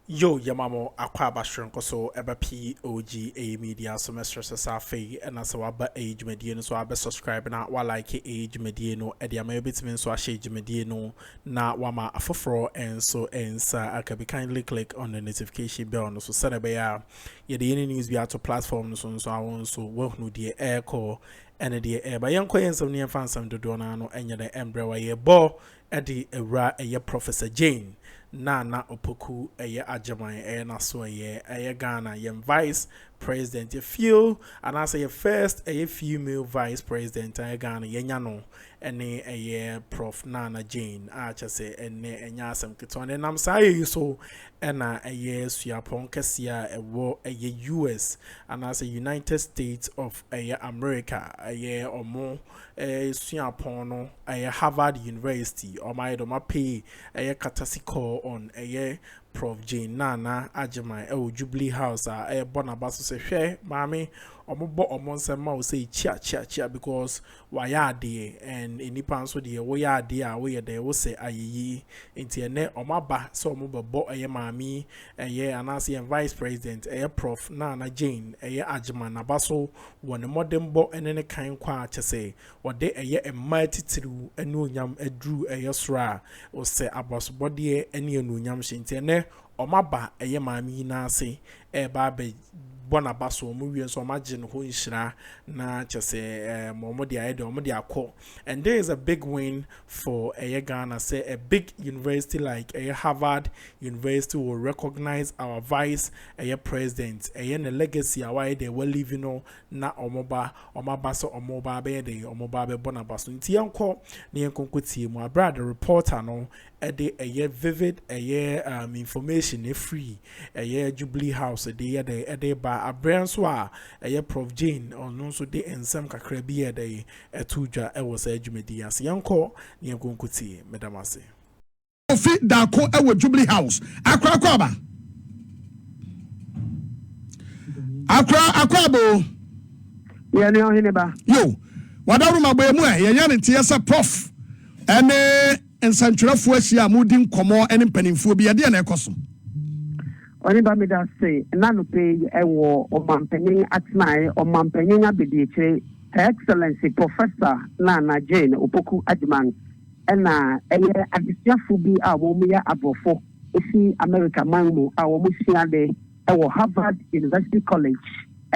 Yo, Yamamo, Aquaba Shrinko, so eba POG Media, so Mistress Safi, and as a age mediano, so I be subscribe now while like age mediano, Edia may bit mean so I shade mediano, na wama afofro, and so I can be kindly click on the notification bell, no so send a bear, yeah, the any news be out to platforms, so I want so work no dear air call, and the air by young coins of near fans and the donano, and the embryo, ye bo, Eddie, a year Professor Jane. Na opoku eye ajaman eye na so eye Ghana yem vice president ye few and I say your first eye female vice president eye Ghana yenya no ene eye Prof Nana Jane acha say ene enya asem keton and am say so ena eye suapon kesia ewo eye US and I say United States of eye America eye omo suapon no eye Harvard University or my do ma pay eye katasiko on a Prof Jane Nana Ajamai Jubilee House a Bonabaso say share mammy or monse ma say chia because why are they and in Nipan so dear we are dear we they will say aye into net or my ba so mobile a mammy a year and I see vice president a Prof Nana Jane a Ajaman Abaso one a modern bo and any kind qua to say what they a year a mighty through a new yam a drew a yasra or say abos body any new yam shintene or my ba a yamami na say a baby Bonabaso movie so imagine who is na just say Momodi Addo Momodi. And there is a big win for a Ghana, say a big university like a Harvard University will recognize our vice a president a legacy why they were living on na omoba so omoba be de omoba be Bonabaso nti yanko ne yankonkotie mu abra the reporter no a vivid information free a Jubilee House de ba abran so a Prof Jane ono so de ensem kakra bi de etudwa e wo sa adwumadi ase yanko ne yankonkotie medamase ofi da ko e wo Jubilee House akra bo ya ne ohene ba yo wadaru magba mu e ye ne tie se Prof ene ensantwerefo ahia mudi nkomo ene mpanimfo bi ade na ekoso oni ba me da say na no pay ewo omampanyin atnai omampanyin abediche excellency Professor Nana Jane opoku adman na eye adisiafo bi a wo mu ya abofo esi America manmu a wo mu hia de ewo Harvard University College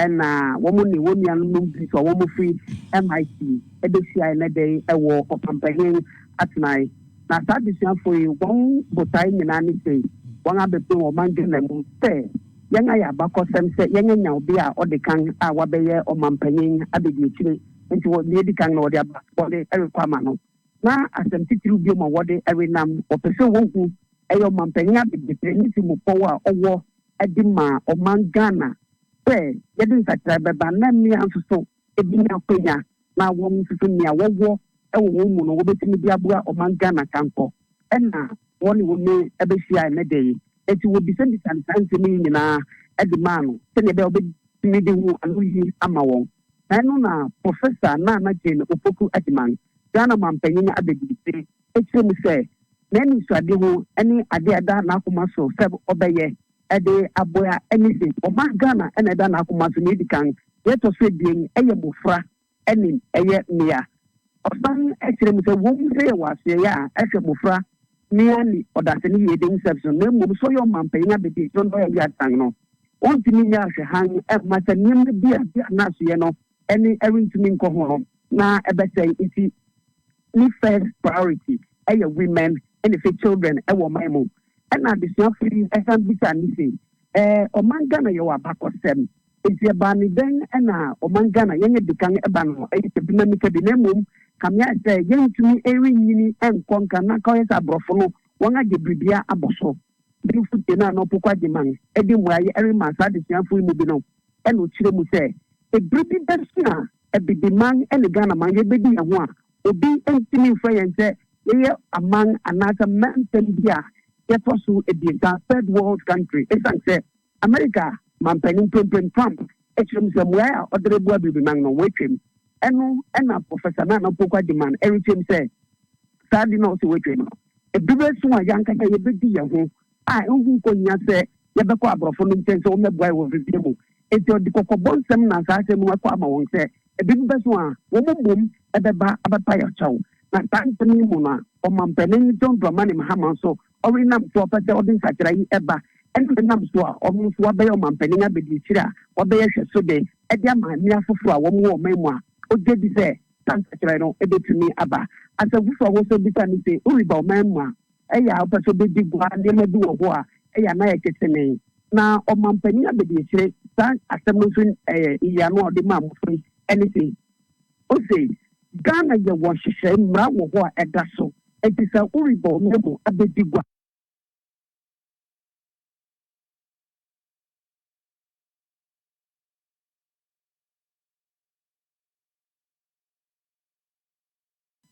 na wo mu ni woni anu bi so wo mu free MIT ebesia na de ewo omampanyin atnai na sadisiafo yi won botai nyina ni say one abepe wo mangena mu se yenga ya bakosem se yenga nya obi a odekan a wabeye omampanyin abedi chire nti wo ne dikan na ode aba bode erekwama no na asem titiri bi mo wode erenam opese wo hu eyo omampanyin abedi chire nti mu powo a owo edima omangana se yedin sakra beba na mi anso ebi na kwenya na wo mfufu ni a wowo ewo wo mu no wo betimi bi abua omangana kanko ena one woman ebesia na dey eti wo bi send sansanse ni nyina edimano se ne be obi midi hu anuyi ama won eno na Professor Nana Jane opoku adman Ghana mampanyin abedite eti mi se na ni suade ho eni ade ada na akoma so se obeye ede aboya anything o ma Ghana ena da na akoma so ni dikan yeto so edien eye mofra eni eye mia osan ekire mi se wo mu se wase ya ehwe mofra nearly or that's any exception. No, so your man paying a bit, don't know yet. No, one to me, hang at my name, dear, not you know, any every to me go home. Now, I bet say it's the first priority. Women and if children, my move. And now this young free, I can't be anything. O mangana, you are back or seven. It's your banny then, and now, o mangana, young become a ban, a dynamic binemum. Kamya say yen to me every yini and konka na koyes abrofo wonga de bibia aboso bi fute na no pokwa de man e de muaye every man sa de sianfo mu bi no e no kire mu say e bribi besina e bi de man e le Ghana man ye bedi ya ho a obi entimi fa yen say ye among another man bia ye to so e bi da third world country e san say America man penin Trump e kire mu say muaye odre bua bibi man no wetwem eno ena Professor Nana pokwa demand everything say sadi no so wetwe no e bibe so ayanka ye bedi ye ho a hu ko nya say yɛbɛkɔ aborɔfo no nkyɛn sɛ wɔmɛboa wɔ bibie mu enti ɔde kɔkɔbɔ nsɛm na saa asɛm no akɔ ama wɔn sɛ ebi bɛ so a wɔn bom ɛbɛba abɛpa yɛ kyɛw na saa nsɛm yi mu no a ɔmampanin John Dramani Mahama nso ɔrenam so ɔpɛ sɛ ɔde nsakyera yi ɛba ɛna nam so a ɔmo nso wabɛyɛ ɔmampanin abɛdi akyire a wɔbɛyɛ hwɛ so de ɛde ama mmea foforɔ a wɔn wɔ ɔman mu a ɔgye di sɛ saa nsakyera no ɛbɛtumi aba asɛfo a wɔsɔ bisa ne sɛ ɔreba ɔman mu a ɛyɛ a ɔpɛ sɛ ɔbɛdi gua nneɛma bi wɔ hɔ a ɛyɛ a na yɛ ketene na ɔmampanin abɛdi akyire saa asɛm no nso ìyá no ɔde ma amofra ɛne sɛ ɔsɛ Ghana yɛ wɔ hyehyɛ mmara wɔ hɔ a ɛda so ɛti sɛ ɔreba ɔman mu abɛdi gua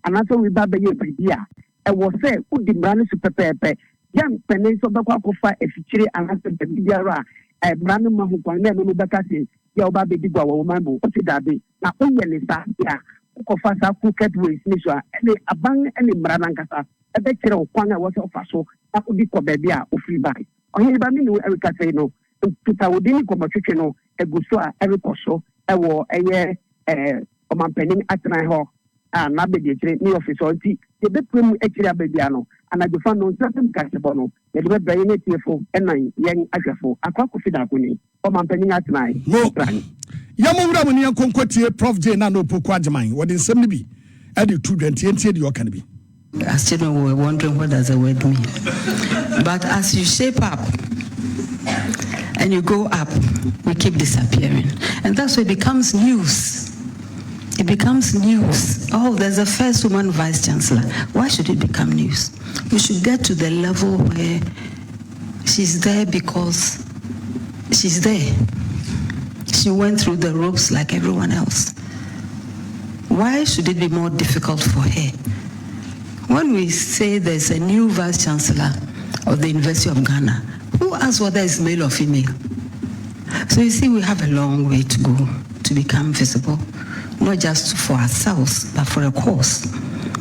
anaasɛ ɔreba bɛyɛ biribi a ɛwɔ sɛ wodi mmara no so pɛpɛɛpɛ yɛ mpɛne nso bɛkɔ akɔfa afikyire anaasɛ baabi biara a mmara no ma ho kwan na ɛno no bɛka sɛ yɛ ɔba bɛdi gua wɔ ɔman mu ɔte daabe na ɔyɛ ne saa a wokɔfa saa crooked ways ne so a ɛne aban ne mmara no ankasa ɛbɛkyerɛ wo kwan a ɛwɔ sɛ ɔfa so na wode kɔ baabi a ɔfiri bae ɔhene ba me ne ɛreka sɛi no nkitawodi ne kɔmmɔtwetwe no agu so a ɛrekɔ so ɛwɔ ɛyɛ ɔmampanin atenae hɔ a n'abɛdi akyire ne ɔfisɔ nti yɛbɛpue mu akyire abɛbia no anadwofa no nsɛm kasebɔ no yɛde bɛbrɛ yɛn atiefo ɛna yɛn ahwɛfo Akuffo daako ni ɔmampanin atenae yɛmowura mu ne yɛnkɔnkɔtie Prof J na Opoku Agyeman wɔde nsɛm no bi ɛde to dwantientie deɛ ɔka no bi. As children, we were wondering what does the word mean. But as you shape up and you go up, we keep disappearing. And that's why it becomes news. It becomes news. Oh, there's a first woman vice chancellor. Why should it become news? We should get to the level where she's there because she's there. She went through the ropes like everyone else. Why should it be more difficult for her? When we say there's a new vice chancellor of the University of Ghana, who asks whether it's male or female? So you see, we have a long way to go to become visible, not just for ourselves, but for a cause.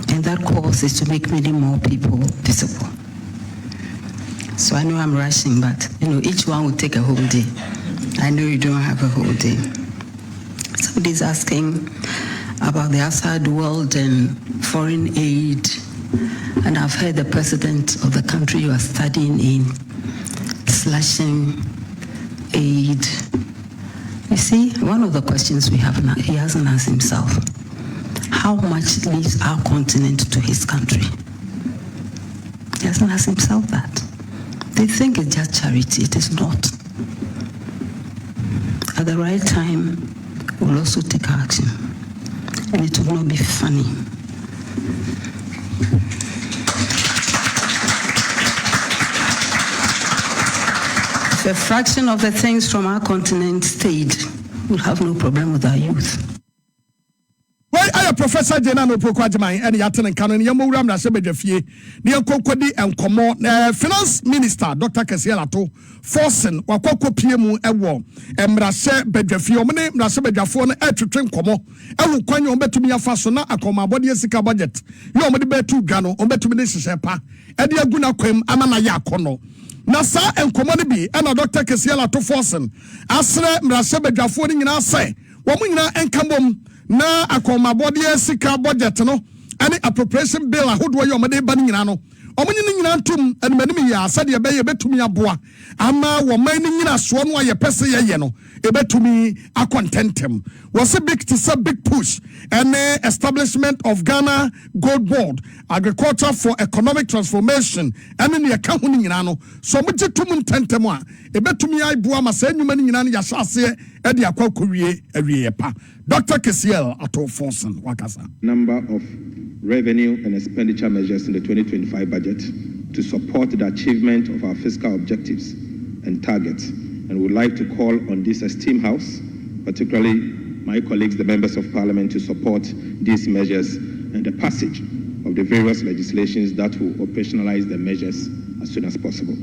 And that cause is to make many more people visible. So I know I'm rushing, but each one will take a whole day. I know you don't have a whole day. Somebody's asking about the outside world and foreign aid. And I've heard the president of the country you are studying in slashing aid. You see, one of the questions we have now, he hasn't asked himself, how much leaves our continent to his country? He hasn't asked himself that. They think it's just charity. It is not. At the right time, we'll also take action. And it will not be funny. If a fraction of the things from our continent stayed, we'll have no problem with our youth. Well, I am Professor Jena Opoku Agyeman and Yaten Canon Yamura Mrasebedefie, near Kokodi and Komo, Finance Minister Dr. Kesielato, Forsen, Wakoko PMU Ewo, and Mrase Bedefio, Mrasebedafone, to train Komo, Ewu Kwanyo Betumia Fasona, Akoma Body Sika budget. You are Betu Gano, Obetuminisi Shepa, Edia Guna Quem, Amana Yakono. Nasa and Komonibi, and Dr. Kesielato Forsen, Asre Mrasebedafone in our say, Womina and Kambom. Na Akroma body sika budget no any appropriation bill ahodo yo mede ba nyina no omunyi nyina ntum enmanim ya sade ye be betumi aboa ama wo man nyina so no aye pese ye no e betumi akontentem was a big big push and establishment of Ghana Gold Board Agriculture for Economic Transformation and ne ka ho nyina no so mo tum ntentem a e betumi aiboa ma sa nyuma nyina no ya hyase e de akwakowie awie pa. Dr. Kesiel Ato Forsen Wakasa. Number of revenue and expenditure measures in the 2025 budget to support the achievement of our fiscal objectives and targets. And would like to call on this esteemed House, particularly my colleagues, the members of Parliament, to support these measures and the passage of the various legislations that will operationalize the measures as soon as possible.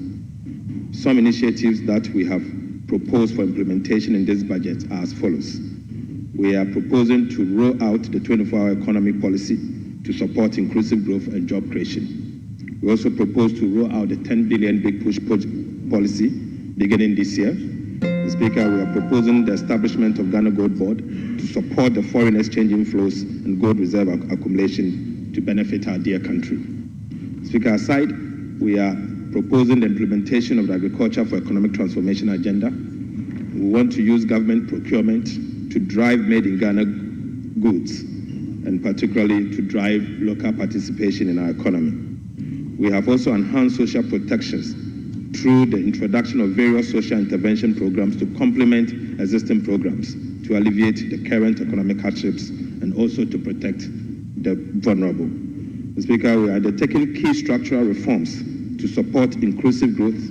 Some initiatives that we have proposed for implementation in this budget are as follows. We are proposing to roll out the 24-hour economy policy to support inclusive growth and job creation. We also propose to roll out the 10 billion big push policy beginning this year. Mr. Speaker, we are proposing the establishment of Ghana Gold Board to support the foreign exchange inflows and gold reserve accumulation to benefit our dear country. Speaker, aside, we are proposing the implementation of the Agriculture for Economic Transformation agenda. We want to use government procurement to drive made in Ghana goods, and particularly to drive local participation in our economy. We have also enhanced social protections through the introduction of various social intervention programs to complement existing programs to alleviate the current economic hardships and also to protect the vulnerable. Mr. Speaker, we are undertaking key structural reforms to support inclusive growth,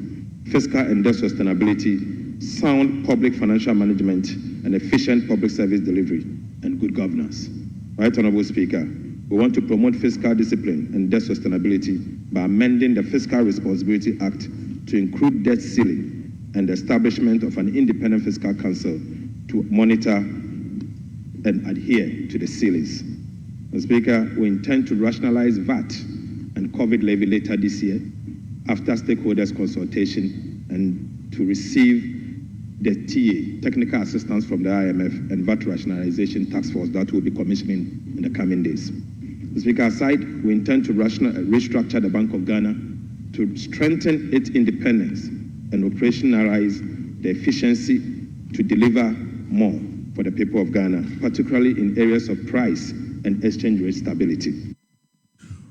fiscal and debt sustainability, sound public financial management, and efficient public service delivery and good governance. Right, Honorable Speaker, we want to promote fiscal discipline and debt sustainability by amending the Fiscal Responsibility Act to include debt ceiling and the establishment of an independent fiscal council to monitor and adhere to the ceilings. Mr. Speaker, we intend to rationalize VAT and COVID levy later this year after stakeholders consultation and to receive the TA, technical assistance from the IMF and VAT rationalization task force that will be commissioning in the coming days. Mr. Speaker, aside, we intend to restructure the Bank of Ghana to strengthen its independence and operationalize the efficiency to deliver more for the people of Ghana, particularly in areas of price and exchange rate stability.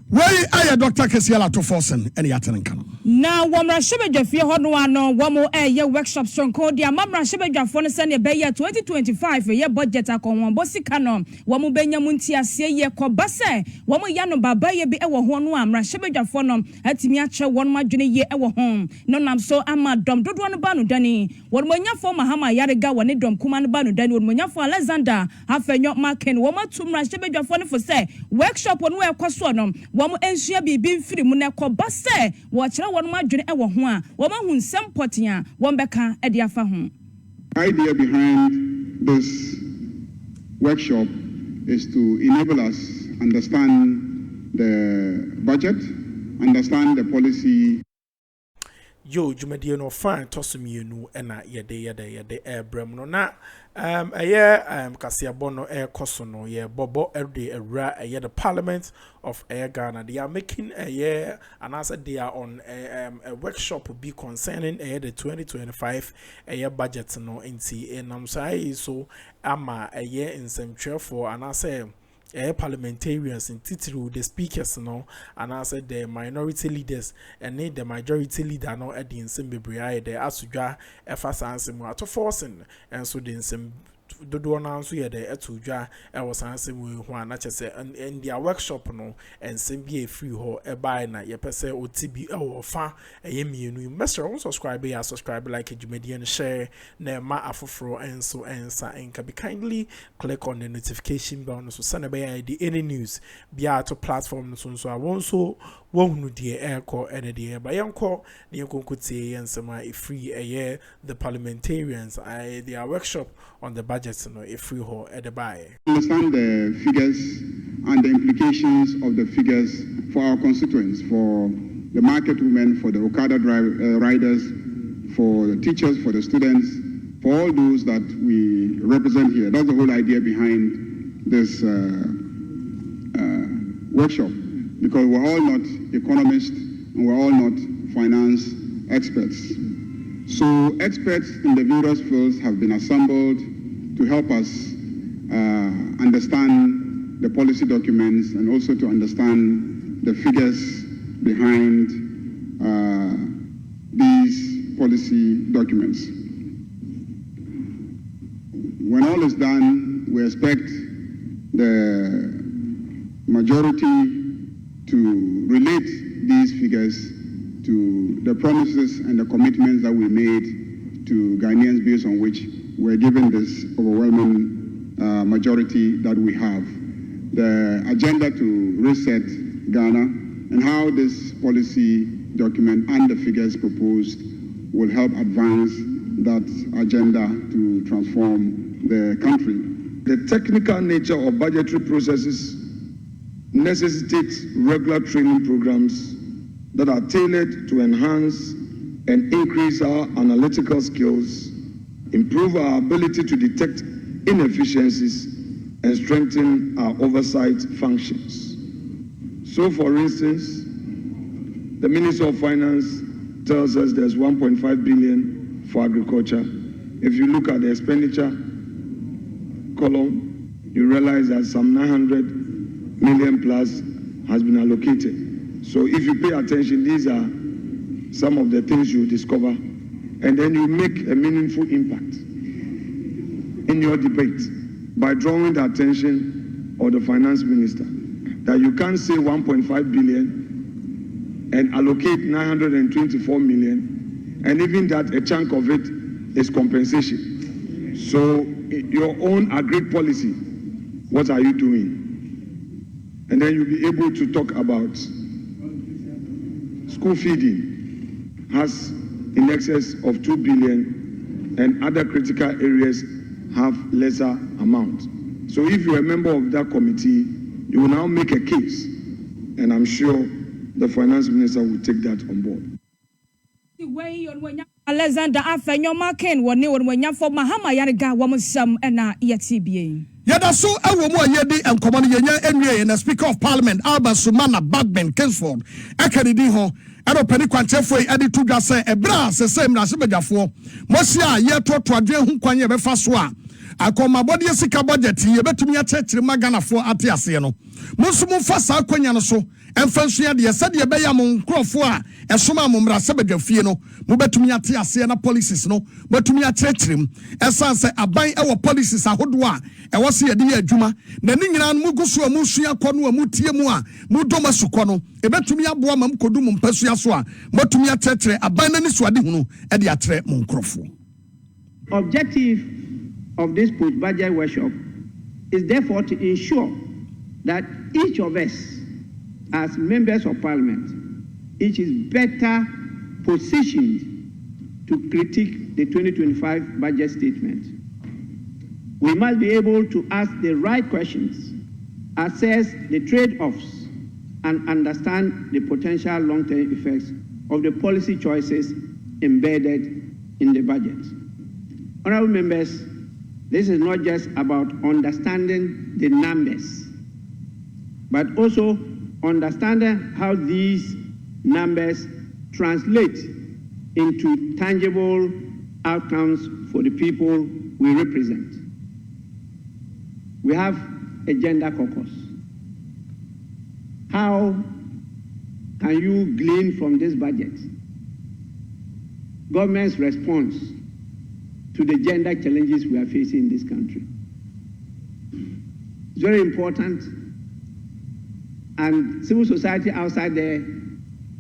Where are Dr. Kesiela to Forsen and Yatankano? Now, Wamra Shebejafia Honoano, Wamo Air workshop strong code, the Mamra Shebejafon Sanya Bayer 2025, a year budget akon, Bossicano, Wamu Benya Muntia, Say, Kobase, Wamu Yano Babaya be our Honwam, Rashebejafonum, at Timiacha, 1 margin year our home. No, I'm so Amadom, don't want Banu Dani. What Monya for Mahama Yariga, one Edom, Kuman Banu Dani, Monya for Alexander, half a yacht marking, Wama Tumra Shebejafon for say, workshop on where Kosonum. Wamu enshia bi mfiri mu na koba se wo kire won madwene e wo ho a wo ma hu nsem potia won beka e de afa ho. Idea behind this workshop is to enable us understand the budget, understand the policy. Yo, Jumedia no fine tossum ena yede brem no na Kasia Bono Kosono ye Bobo every the Parliament of Ghana. They are making a year and as they are on a workshop will be concerning the 2025 budget no inti and I'm sorry so ama a year in some chair for and I say parliamentarians in title the speakers no and I said the minority leaders and the majority leader no at the Inspirational the Asujwa efasa mu to forcing and so the dodo na nso ye de etudwa e wo sanse mu hu ana chese and their workshop no and be free ho e buy na ye pese otibi e wo fa e mienu mesra won subscribe ya subscribe like Jumedia and share na ma afoforo and so ensa and can be kindly click on the notification bell so send be any news bia to platform so I won so won de airco and de ba yanko ne yankokutie yensema e free the parliamentarians their workshop on the budget no e free ho at the buy. Understand the figures and the implications of the figures for our constituents, for the market women, for the Okada riders, for the teachers, for the students, for all those that we represent here. That's the whole idea behind this workshop, because we're all not economists and we're all not finance experts. So experts in the various fields have been assembled to help us understand the policy documents and also to understand the figures behind these policy documents. When all is done, we expect the majority to relate these figures to the promises and the commitments that we made to Ghanaians based on which we're given this overwhelming majority that we have. The agenda to reset Ghana and how this policy document and the figures proposed will help advance that agenda to transform the country. The technical nature of budgetary processes necessitates regular training programs that are tailored to enhance and increase our analytical skills, improve our ability to detect inefficiencies, and strengthen our oversight functions. So, for instance, the Minister of Finance tells us there's 1.5 billion for agriculture. If you look at the expenditure column, you realize that some 900 million plus has been allocated. So if you pay attention, these are some of the things you discover, and then you make a meaningful impact in your debate by drawing the attention of the finance minister that you can't say 1.5 billion and allocate 924 million, and even that a chunk of it is compensation. So your own agri policy, what are you doing? And then you'll be able to talk about school feeding has in excess of 2 billion, and other critical areas have lesser amount. So if you're a member of that committee, you will now make a case, and I'm sure the finance minister will take that on board. Alexander Afenyo Ken woni wonwanya for Mahama Yarga womusam na yetibie. Yada so ewo mu ayedi enkomo no yenya enwie na Speaker of Parliament Alba Sumana Bagben Kingsford akadidi ho ero pani kwanchefo e ade tudwa se ebra sese mrase bedwafo mosi a ye toto adwe hu kwanye be fa so a akoma body sika budget ye betumi achechire maganafo ate ase no musu mu fa sa kwanya no so emfanso ya de sade be ya mo nkrofo a esoma mo mrase bedwafie no mu betumi ate ase na policies no betumi achechire esanse aban ewo policies ahodo a ewo se ye de adwuma na ni nyina mu guso mu sua kɔ no mu tie mu a mu doma sukɔ no ebetumi aboa mam kodu mu mpasua so a betumi achechire aban na ni so ade hunu e de atre mo nkrofo. Objective of this post-budget workshop is therefore to ensure that each of us, as members of parliament, each is better positioned to critique the 2025 budget statement. We must be able to ask the right questions, assess the trade-offs, and understand the potential long-term effects of the policy choices embedded in the budget. Honorable members, this is not just about understanding the numbers, but also understanding how these numbers translate into tangible outcomes for the people we represent. We have a gender caucus. How can you glean from this budget government's response to the gender challenges we are facing in this country? It's very important, and civil society outside there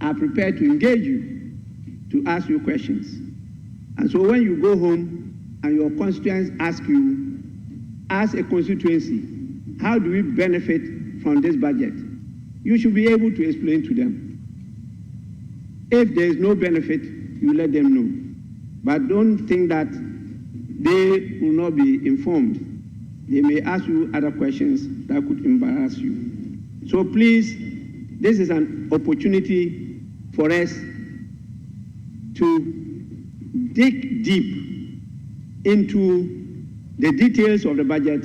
are prepared to engage you, to ask you questions. And so when you go home and your constituents ask you, as a constituency, how do we benefit from this budget? You should be able to explain to them. If there is no benefit, you let them know. But don't think that they will not be informed. They may ask you other questions that could embarrass you. So please, this is an opportunity for us to dig deep into the details of the budget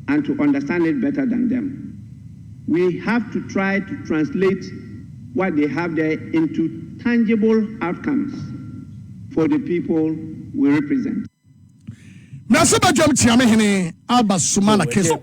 and to understand it better than them. We have to try to translate what they have there into tangible outcomes for the people we represent. Nasaba jam tiame hene Alba Sumana Keso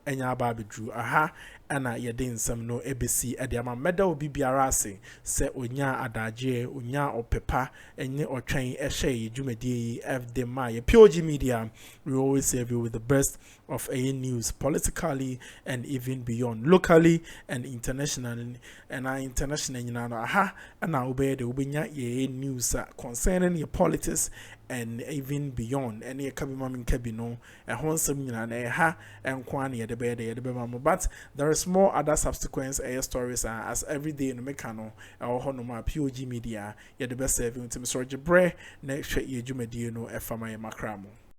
enya aba bedru aha ana yede nsam no ebesi ade ama meda obi biara ase se onya adaje onya opepa enye otwen ehye dwumadi FD ma ye POG Media. We always serve you with the best of a news, politically and even beyond, locally and internationally. And our international aha and our obey the ubinya ye news concerning your politics and even beyond. Any kabimam kabino a honsome ha and kwani at the bed the bemamo. But there is more other subsequent stories as every day in the mekano or honoma POG Media. You're the best serving to Mr. Jebre next year Jumedino Efama Makramo.